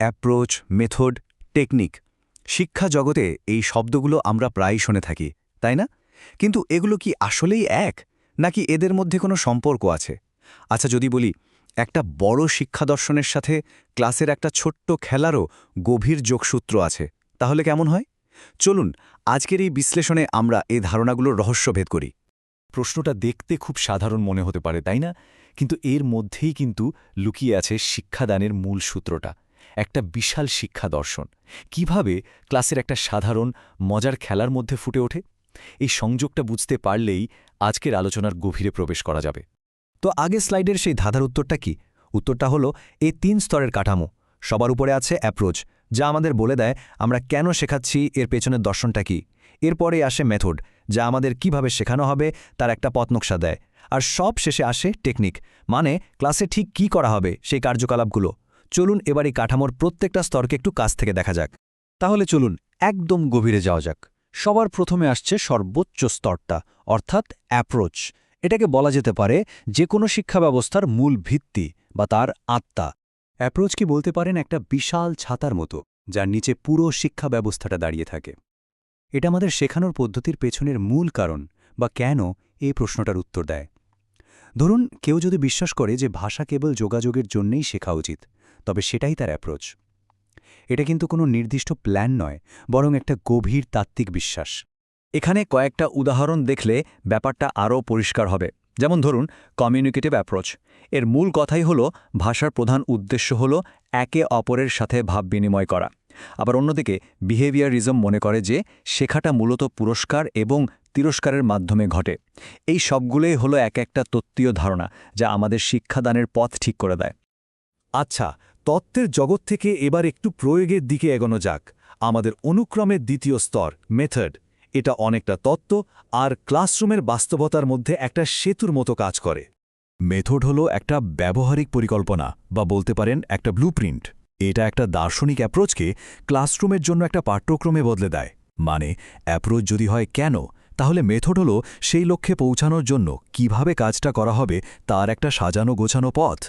Approach, method, technique. শিক্ষা জগতে এই শব্দগুলো আমরা প্রায়ই শুনে থাকি, তাই না? কিন্তু এগুলো কি আসলেই এক, নাকি এদের মধ্যে কোনো সম্পর্ক আছে? আচ্ছা, যদি বলি একটা বড় শিক্ষা দর্শনের সাথে ক্লাসের একটা ছোট্ট খেলারও গভীর যোগসূত্র আছে, তাহলে কেমন হয়? চলুন আজকের এই বিশ্লেষণে আমরা এই ধারণাগুলোর রহস্যভেদ করি। প্রশ্নটা দেখতে খুব সাধারণ মনে হতে পারে, তাই না? কিন্তু এর মধ্যেই কিন্তু লুকিয়ে আছে শিক্ষাদানের মূল সূত্রটা, একটা বিশাল শিক্ষা দর্শন। কিভাবে ক্লাসের একটা সাধারণ মজার খেলার মধ্যে ফুটে ওঠে, এই সংযোগটা বুঝতে পারলেই আজকের আলোচনার গভীরে প্রবেশ করা যাবে। তো আগে স্লাইডের সেই ধাঁধার উত্তরটা কি? উত্তরটা হলো এই ৩ স্তরের কাঠামো। সবার উপরে আছে অ্যাপ্রোচ, যা আমাদের বলে দেয় আমরা কেন শেখাচ্ছি, এর পেছনের দর্শনটা কি। এরপরে আসে মেথড, যা আমাদের কিভাবে শেখানো হবে তার একটা পথনকশা দেয়। আর সব শেষে আসে টেকনিক, মানে ক্লাসে ঠিক কি করা হবে সেই কার্যকলাপগুলো। চলুন এবার এই কাঠামোর প্রত্যেকটা স্তরকে একটু কাছ থেকে দেখা যাক। তাহলে চলুন একদম গভীরে যাওয়া যাক। সবার প্রথমে আসছে সর্বোচ্চ স্তরটা, অর্থাৎ অ্যাপ্রোচ। এটাকে বলা যেতে পারে যে কোনো শিক্ষা ব্যবস্থার মূল ভিত্তি বা তার আত্মা। অ্যাপ্রোচ কি বলতে পারেন একটা বিশাল ছাতার মতো, যার নিচে পুরো শিক্ষা ব্যবস্থাটা দাঁড়িয়ে থাকে। এটা আমাদের শেখানোর পদ্ধতির পেছনের মূল কারণ বা কেন এই প্রশ্নটার উত্তর দেয়। ধরুন কেউ যদি বিশ্বাস করে যে ভাষা কেবল যোগাযোগের জন্যেই শেখা উচিত, তবে সেটাই তার অ্যাপ্রোচ। এটা কিন্তু কোনো নির্দিষ্ট প্ল্যান নয়, বরং একটা গভীর তাত্ত্বিক বিশ্বাস। এখানে কয়েকটা উদাহরণ দেখলে ব্যাপারটা আরও পরিষ্কার হবে। যেমন ধরুন কমিউনিকেটিভ অ্যাপ্রোচ। এর মূল কথাই হলো ভাষার প্রধান উদ্দেশ্য হলো একে অপরের সাথে ভাব বিনিময় করা। আবার অন্যদিকে বিহেভিয়ারিজম মনে করে যে শেখাটা মূলত পুরস্কার এবং তিরস্কারের মাধ্যমে ঘটে। এই সবগুলোই হলো এক একটা তত্ত্বীয় ধারণা, যা আমাদের শিক্ষাদানের পথ ঠিক করে দেয়। আচ্ছা, তত্ত্বের জগৎ থেকে এবার একটু প্রয়োগের দিকে এগোনো যাক। আমাদের অনুক্রমের দ্বিতীয় স্তর, মেথড। এটা অনেকটা তত্ত্ব আর ক্লাসরুমের বাস্তবতার মধ্যে একটা সেতুর মতো কাজ করে। মেথড হলো একটা ব্যবহারিক পরিকল্পনা বা বলতে পারেন একটা ব্লুপ্রিন্ট। এটা একটা দার্শনিক অ্যাপ্রোচকে ক্লাসরুমের জন্য একটা পাঠ্যক্রমে বদলে দেয়। মানে অ্যাপ্রোচ যদি হয় কেন, তাহলে মেথড হলো সেই লক্ষ্যে পৌঁছানোর জন্য কিভাবে কাজটা করা হবে তার একটা সাজানো গোছানো পথ।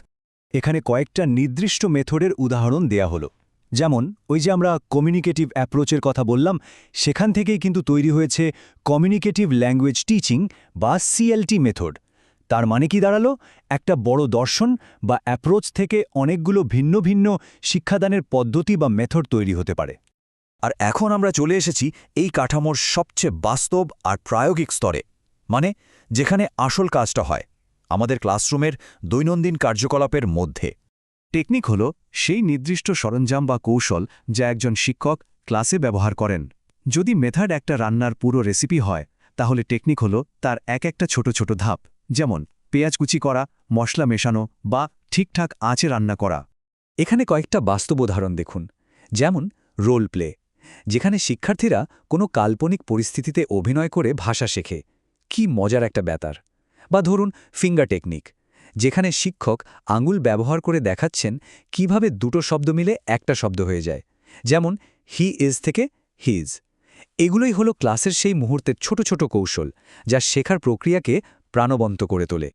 এখানে কয়েকটা নির্দিষ্ট মেথডের উদাহরণ দেয়া হলো। যেমন ওই যে আমরা কমিউনিকেটিভ অ্যাপ্রোচের কথা বললাম, সেখান থেকেই কিন্তু তৈরি হয়েছে কমিউনিকেটিভ ল্যাঙ্গুয়েজ টিচিং বা সিএলটি মেথড। তার মানে কি দাঁড়ালো? একটা বড় দর্শন বা অ্যাপ্রোচ থেকে অনেকগুলো ভিন্ন ভিন্ন শিক্ষাদানের পদ্ধতি বা মেথড তৈরি হতে পারে। আর এখন আমরা চলে এসেছি এই কাঠামোর সবচেয়ে বাস্তব আর প্রায়োগিক স্তরে, মানে যেখানে আসল কাজটা হয় আমাদের ক্লাসরুমের দৈনন্দিন কার্যকলাপের মধ্যে। টেকনিক হল সেই নির্দিষ্ট সরঞ্জাম বা কৌশল যা একজন শিক্ষক ক্লাসে ব্যবহার করেন। যদি মেথড একটা রান্নার পুরো রেসিপি হয়, তাহলে টেকনিক হল তার এক একটা ছোট ছোট ধাপ, যেমন পেঁয়াজ কুচি করা, মশলা মেশানো বা ঠিকঠাক আঁচে রান্না করা। এখানে কয়েকটা বাস্তব উদাহরণ দেখুন। যেমন রোল প্লে, যেখানে শিক্ষার্থীরা কোনো কাল্পনিক পরিস্থিতিতে অভিনয় করে ভাষা শেখে। কি মজার একটা ব্যাপার। বা ধরুন ফিঙ্গার টেকনিক, যেখানে শিক্ষক আঙুল ব্যবহার করে দেখাচ্ছেন কিভাবে দুটো শব্দ মিলে একটা শব্দ হয়ে যায়। যেমন হি ইজ থেকে হিজ। এগুলোই হলো ক্লাসের সেই মুহূর্তের ছোট ছোট কৌশল, যা শেখার প্রক্রিয়াকে প্রাণবন্ত করে তোলে।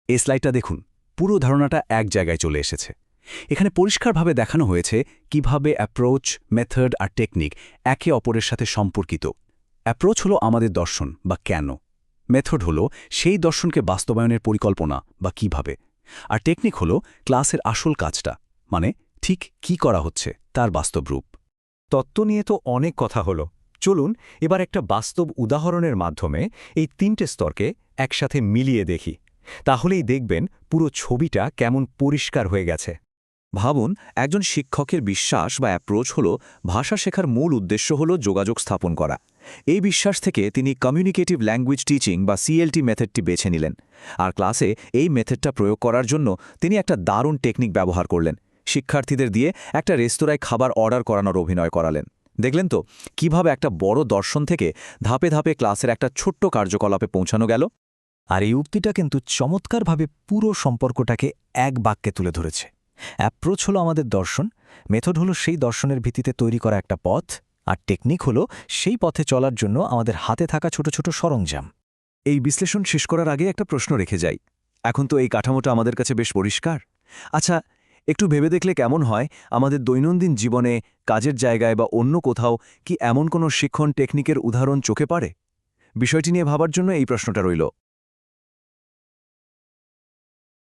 এই স্লাইডটা দেখুন, পুরো ধারণাটা এক জায়গায় চলে এসেছে। এখানে পরিষ্কারভাবে দেখানো হয়েছে কিভাবে অ্যাপ্রোচ, মেথড আর টেকনিক একে অপরের সাথে সম্পর্কিত। অ্যাপ্রোচ হলো আমাদের দর্শন বা কেন, মেথড হলো সেই দর্শনকে বাস্তবায়নের পরিকল্পনা বা কিভাবে, আর টেকনিক হলো ক্লাসের আসল কাজটা, মানে ঠিক কি করা হচ্ছে তার বাস্তব রূপ। তত্ত্ব নিয়ে তো অনেক কথা হলো। চলুন এবার একটা বাস্তব উদাহরণের মাধ্যমে এই 3টে স্তরকে একসাথে মিলিয়ে দেখি। তাহলেই দেখবেন পুরো ছবিটা কেমন পরিষ্কার হয়ে গেছে। ভাবুন, একজন শিক্ষকের বিশ্বাস বা অ্যাপ্রোচ হলো ভাষা শেখার মূল উদ্দেশ্য হলো যোগাযোগ স্থাপন করা। এই বিশ্বাস থেকে তিনি কমিউনিকেটিভ ল্যাঙ্গুয়েজ টিচিং বা সিএলটি মেথডটি বেছে নিলেন। আর ক্লাসে এই মেথডটা প্রয়োগ করার জন্য তিনি একটা দারুণ টেকনিক ব্যবহার করলেন। শিক্ষার্থীদের দিয়ে একটা রেস্তোরাঁয় খাবার অর্ডার করানোর অভিনয় করালেন। দেখলেন তো কিভাবে একটা বড় দর্শন থেকে ধাপে ধাপে ক্লাসের একটা ছোট্ট কার্যকলাপে পৌঁছানো গেল। আর এই উক্তিটা কিন্তু চমৎকারভাবে পুরো সম্পর্কটাকে এক বাক্যে তুলে ধরেছে। অ্যাপ্রোচ হলো আমাদের দর্শন, মেথড হলো সেই দর্শনের ভিত্তিতে তৈরি করা একটা পথ, আর টেকনিক হলো সেই পথে চলার জন্য আমাদের হাতে থাকা ছোট ছোট সরঞ্জাম। এই বিশ্লেষণ শেষ করার আগে একটা প্রশ্ন রেখে যাই। এখন তো এই কাঠামোটা আমাদের কাছে বেশ পরিষ্কার। আচ্ছা, একটু ভেবে দেখলে কেমন হয় আমাদের দৈনন্দিন জীবনে কাজের জায়গায় বা অন্য কোথাও কি এমন কোনো শিক্ষণ টেকনিকের উদাহরণ চোখে পড়ে? বিষয়টি নিয়ে ভাবার জন্য এই প্রশ্নটা রইল।